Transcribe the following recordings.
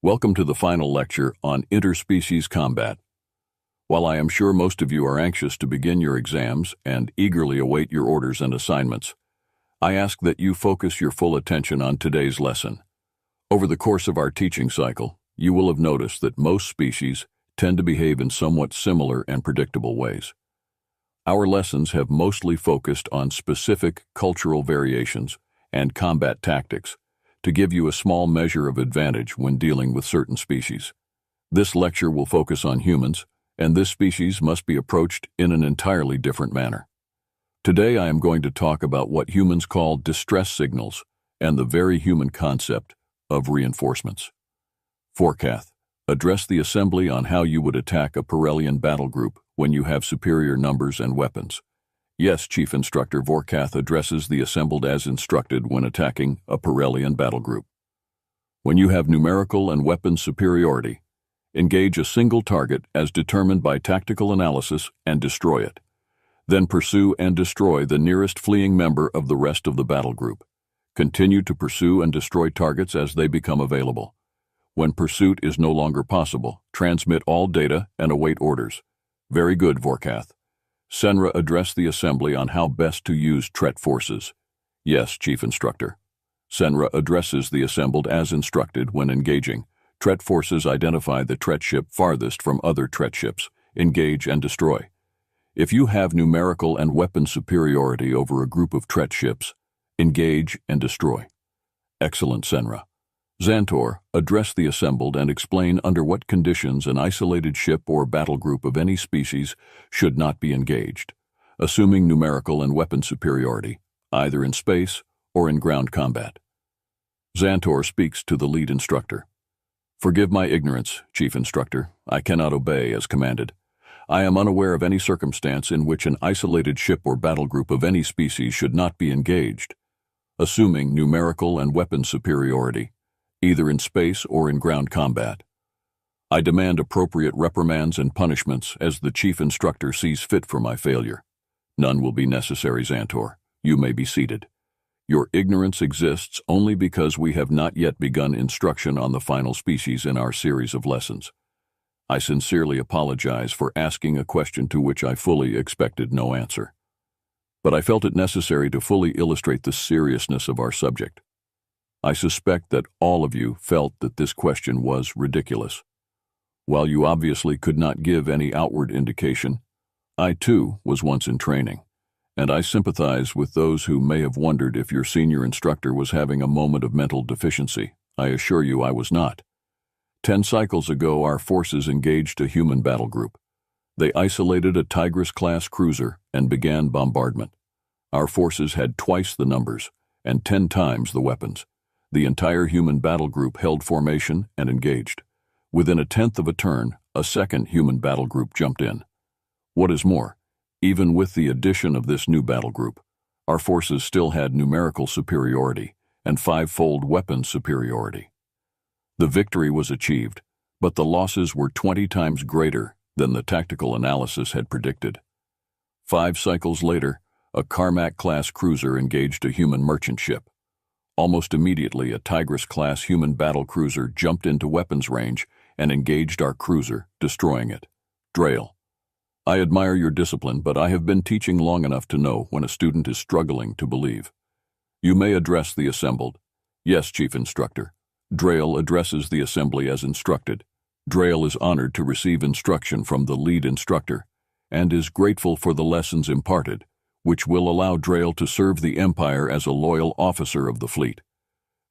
Welcome to the final lecture on interspecies combat. While I am sure most of you are anxious to begin your exams and eagerly await your orders and assignments, I ask that you focus your full attention on today's lesson. Over the course of our teaching cycle, you will have noticed that most species tend to behave in somewhat similar and predictable ways. Our lessons have mostly focused on specific cultural variations and combat tactics to give you a small measure of advantage when dealing with certain species. This lecture will focus on humans, and this species must be approached in an entirely different manner. Today I am going to talk about what humans call distress signals and the very human concept of reinforcements. Forcath, address the assembly on how you would attack a Pirellian battle group when you have superior numbers and weapons. Yes, Chief Instructor Vorkath addresses the assembled as instructed when attacking a Pirellian battle group. When you have numerical and weapon superiority, engage a single target as determined by tactical analysis and destroy it. Then pursue and destroy the nearest fleeing member of the rest of the battle group. Continue to pursue and destroy targets as they become available. When pursuit is no longer possible, transmit all data and await orders. Very good, Vorkath. Senra addressed the assembly on how best to use tret forces. Yes, Chief Instructor. Senra addresses the assembled as instructed when engaging. Tret forces identify the tret ship farthest from other tret ships, engage and destroy. If you have numerical and weapon superiority over a group of tret ships, engage and destroy. Excellent, Senra. Xantor, address the assembled and explain under what conditions an isolated ship or battle group of any species should not be engaged, assuming numerical and weapon superiority, either in space or in ground combat. Xantor speaks to the lead instructor. Forgive my ignorance, Chief Instructor. I cannot obey as commanded. I am unaware of any circumstance in which an isolated ship or battle group of any species should not be engaged, assuming numerical and weapon superiority, either in space or in ground combat. I demand appropriate reprimands and punishments as the Chief Instructor sees fit for my failure. None will be necessary, Xantor. You may be seated. Your ignorance exists only because we have not yet begun instruction on the final species in our series of lessons. I sincerely apologize for asking a question to which I fully expected no answer. But I felt it necessary to fully illustrate the seriousness of our subject. I suspect that all of you felt that this question was ridiculous. While you obviously could not give any outward indication, I too was once in training, and I sympathize with those who may have wondered if your senior instructor was having a moment of mental deficiency. I assure you I was not. 10 cycles ago, our forces engaged a human battle group. They isolated a Tigris-class cruiser and began bombardment. Our forces had twice the numbers and 10 times the weapons. The entire human battle group held formation and engaged. Within a tenth of a turn, a second human battle group jumped in. What is more, even with the addition of this new battle group, our forces still had numerical superiority and 5-fold weapon superiority. The victory was achieved, but the losses were 20 times greater than the tactical analysis had predicted. 5 cycles later, a Carmack-class cruiser engaged a human merchant ship. Almost immediately, a Tigris-class human battle cruiser jumped into weapons range and engaged our cruiser, destroying it. Drail. I admire your discipline, but I have been teaching long enough to know when a student is struggling to believe. You may address the assembled. Yes, Chief Instructor. Drail addresses the assembly as instructed. Drail is honored to receive instruction from the lead instructor and is grateful for the lessons imparted, which will allow Drail to serve the Empire as a loyal officer of the fleet.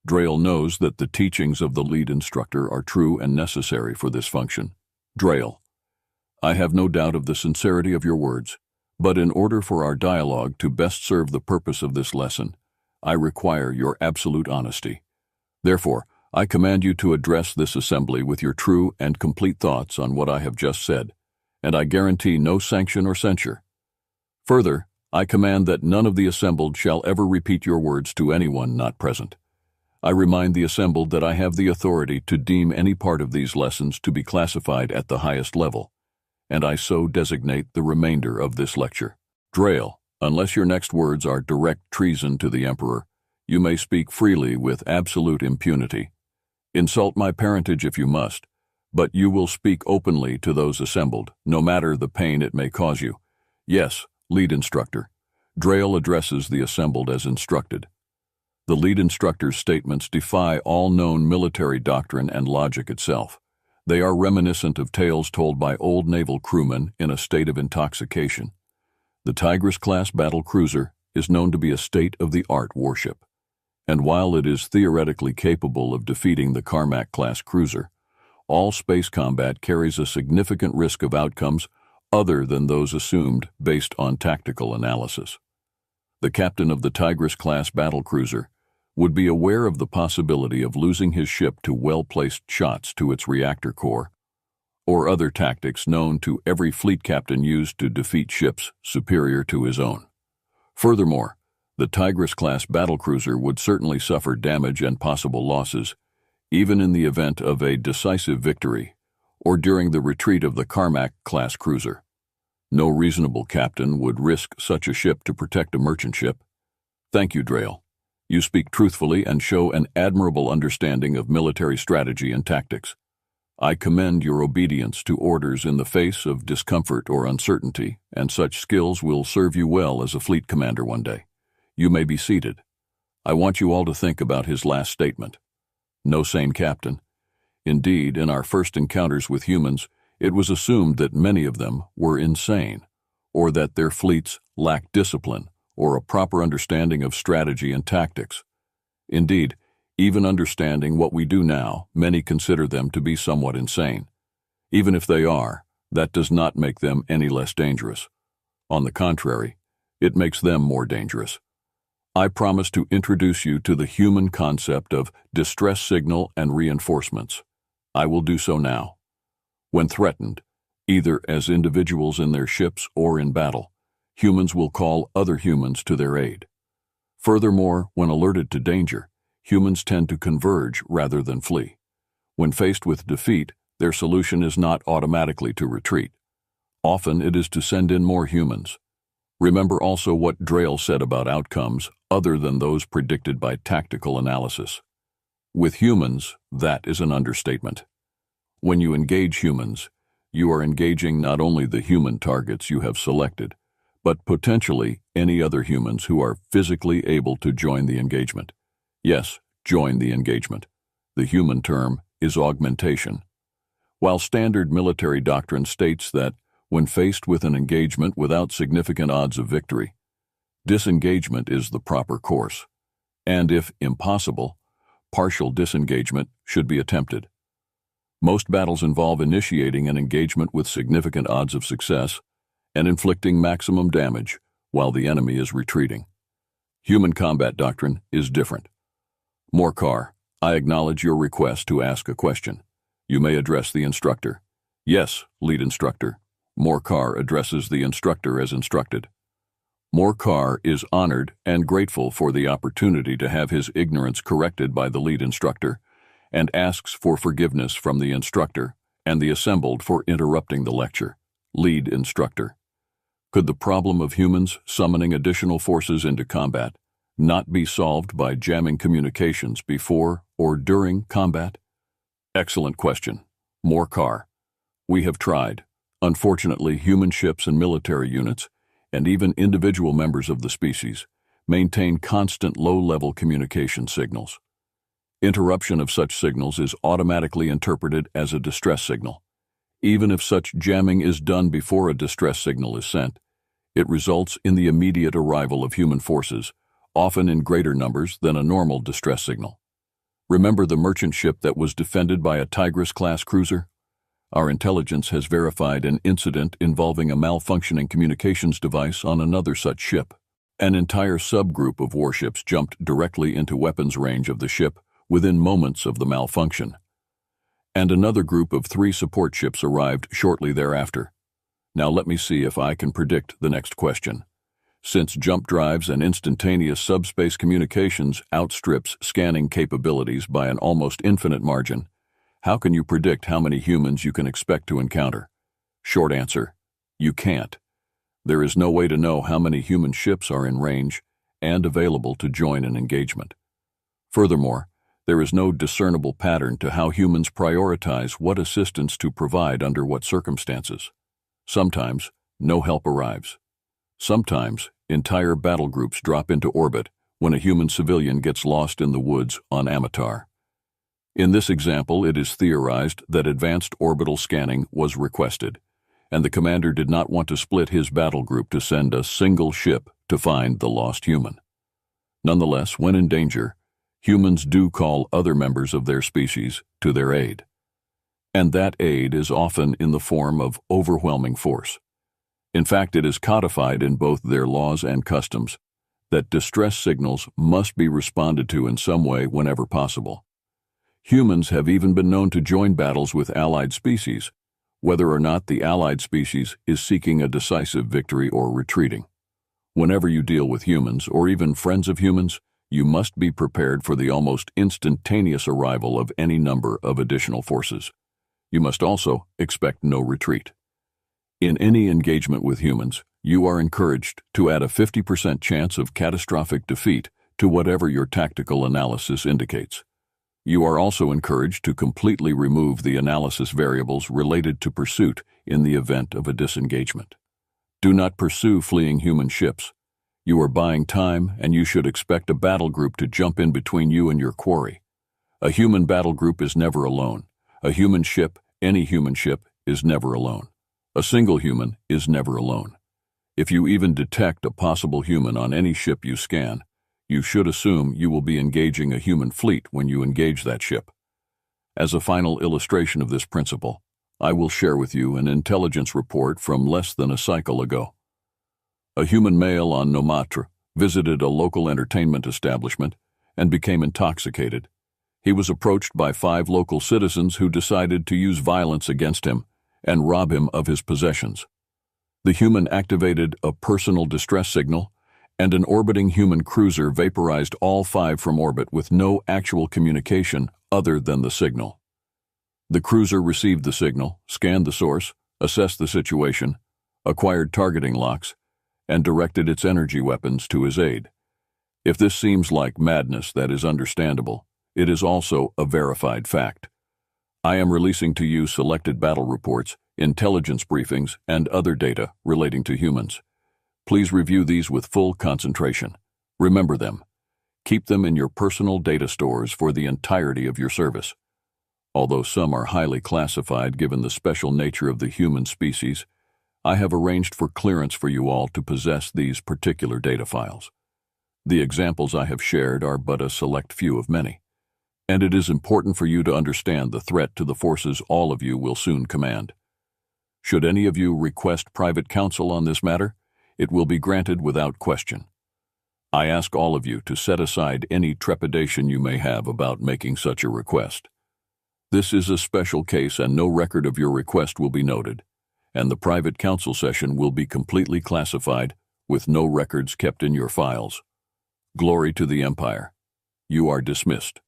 Drail knows that the teachings of the lead instructor are true and necessary for this function. Drail. I have no doubt of the sincerity of your words, but in order for our dialogue to best serve the purpose of this lesson, I require your absolute honesty. Therefore, I command you to address this assembly with your true and complete thoughts on what I have just said, and I guarantee no sanction or censure. Further, I command that none of the assembled shall ever repeat your words to anyone not present. I remind the assembled that I have the authority to deem any part of these lessons to be classified at the highest level, and I so designate the remainder of this lecture. Drail, unless your next words are direct treason to the Emperor, you may speak freely with absolute impunity. Insult my parentage if you must, but you will speak openly to those assembled, no matter the pain it may cause you. Yes, lead instructor. Drail addresses the assembled as instructed. The lead instructor's statements defy all known military doctrine and logic itself. They are reminiscent of tales told by old naval crewmen in a state of intoxication. The Tigris-class battle cruiser is known to be a state-of-the-art warship, and while it is theoretically capable of defeating the Carmack-class cruiser, all space combat carries a significant risk of outcomes other than those assumed based on tactical analysis. The captain of the Tigris-class battlecruiser would be aware of the possibility of losing his ship to well-placed shots to its reactor core, or other tactics known to every fleet captain used to defeat ships superior to his own. Furthermore, the Tigris-class battlecruiser would certainly suffer damage and possible losses, even in the event of a decisive victory or during the retreat of the Carmack-class cruiser. No reasonable captain would risk such a ship to protect a merchant ship. Thank you, Drail. You speak truthfully and show an admirable understanding of military strategy and tactics. I commend your obedience to orders in the face of discomfort or uncertainty, and such skills will serve you well as a fleet commander one day. You may be seated. I want you all to think about his last statement. No sane captain. Indeed, in our first encounters with humans, it was assumed that many of them were insane, or that their fleets lacked discipline or a proper understanding of strategy and tactics. Indeed, even understanding what we do now, many consider them to be somewhat insane. Even if they are, that does not make them any less dangerous. On the contrary, it makes them more dangerous. I promise to introduce you to the human concept of distress signal and reinforcements. I will do so now. When threatened, either as individuals in their ships or in battle, humans will call other humans to their aid. Furthermore, when alerted to danger, humans tend to converge rather than flee. When faced with defeat, their solution is not automatically to retreat. Often it is to send in more humans. Remember also what Drail said about outcomes other than those predicted by tactical analysis. With humans, that is an understatement. When you engage humans, you are engaging not only the human targets you have selected, but potentially any other humans who are physically able to join the engagement. Yes, join the engagement. The human term is augmentation. While standard military doctrine states that when faced with an engagement without significant odds of victory, disengagement is the proper course, and if impossible, partial disengagement should be attempted. Most battles involve initiating an engagement with significant odds of success and inflicting maximum damage while the enemy is retreating. Human combat doctrine is different. Morcar, I acknowledge your request to ask a question. You may address the instructor. Yes, lead instructor. Morcar addresses the instructor as instructed. Morcar is honored and grateful for the opportunity to have his ignorance corrected by the lead instructor, and asks for forgiveness from the instructor and the assembled for interrupting the lecture. Lead instructor. Could the problem of humans summoning additional forces into combat not be solved by jamming communications before or during combat? Excellent question. Morcar. We have tried. Unfortunately, human ships and military units, and even individual members of the species, maintain constant low-level communication signals. Interruption of such signals is automatically interpreted as a distress signal. Even if such jamming is done before a distress signal is sent, it results in the immediate arrival of human forces, often in greater numbers than a normal distress signal. Remember the merchant ship that was defended by a Tigris-class cruiser? Our intelligence has verified an incident involving a malfunctioning communications device on another such ship. An entire subgroup of warships jumped directly into weapons range of the ship within moments of the malfunction, and another group of 3 support ships arrived shortly thereafter. Now let me see if I can predict the next question. Since jump drives and instantaneous subspace communications outstrips scanning capabilities by an almost infinite margin, how can you predict how many humans you can expect to encounter? Short answer, you can't. There is no way to know how many human ships are in range and available to join an engagement. Furthermore, There is no discernible pattern to how humans prioritize what assistance to provide under what circumstances. Sometimes, no help arrives. Sometimes, entire battle groups drop into orbit when a human civilian gets lost in the woods on Amatar. In this example, it is theorized that advanced orbital scanning was requested, and the commander did not want to split his battle group to send a single ship to find the lost human. Nonetheless, when in danger, humans do call other members of their species to their aid. And that aid is often in the form of overwhelming force. In fact, it is codified in both their laws and customs that distress signals must be responded to in some way whenever possible. Humans have even been known to join battles with allied species, whether or not the allied species is seeking a decisive victory or retreating. Whenever you deal with humans, or even friends of humans, you must be prepared for the almost instantaneous arrival of any number of additional forces. You must also expect no retreat. In any engagement with humans, you are encouraged to add a 50% chance of catastrophic defeat to whatever your tactical analysis indicates. You are also encouraged to completely remove the analysis variables related to pursuit in the event of a disengagement. Do not pursue fleeing human ships. You are buying time, and you should expect a battle group to jump in between you and your quarry. A human battle group is never alone. A human ship, any human ship, is never alone. A single human is never alone. If you even detect a possible human on any ship you scan, you should assume you will be engaging a human fleet when you engage that ship. As a final illustration of this principle, I will share with you an intelligence report from less than a cycle ago. A human male on Nomatra visited a local entertainment establishment and became intoxicated. He was approached by 5 local citizens who decided to use violence against him and rob him of his possessions. The human activated a personal distress signal, and an orbiting human cruiser vaporized all 5 from orbit with no actual communication other than the signal. The cruiser received the signal, scanned the source, assessed the situation, acquired targeting locks, and directed its energy weapons to his aid. If this seems like madness, that is understandable. It is also a verified fact. I am releasing to you selected battle reports, intelligence briefings, and other data relating to humans. Please review these with full concentration. Remember them. Keep them in your personal data stores for the entirety of your service. Although some are highly classified given the special nature of the human species, I have arranged for clearance for you all to possess these particular data files. The examples I have shared are but a select few of many, and it is important for you to understand the threat to the forces all of you will soon command. Should any of you request private counsel on this matter, it will be granted without question. I ask all of you to set aside any trepidation you may have about making such a request. This is a special case and no record of your request will be noted, and the private counsel session will be completely classified with no records kept in your files. Glory to the Empire. You are dismissed.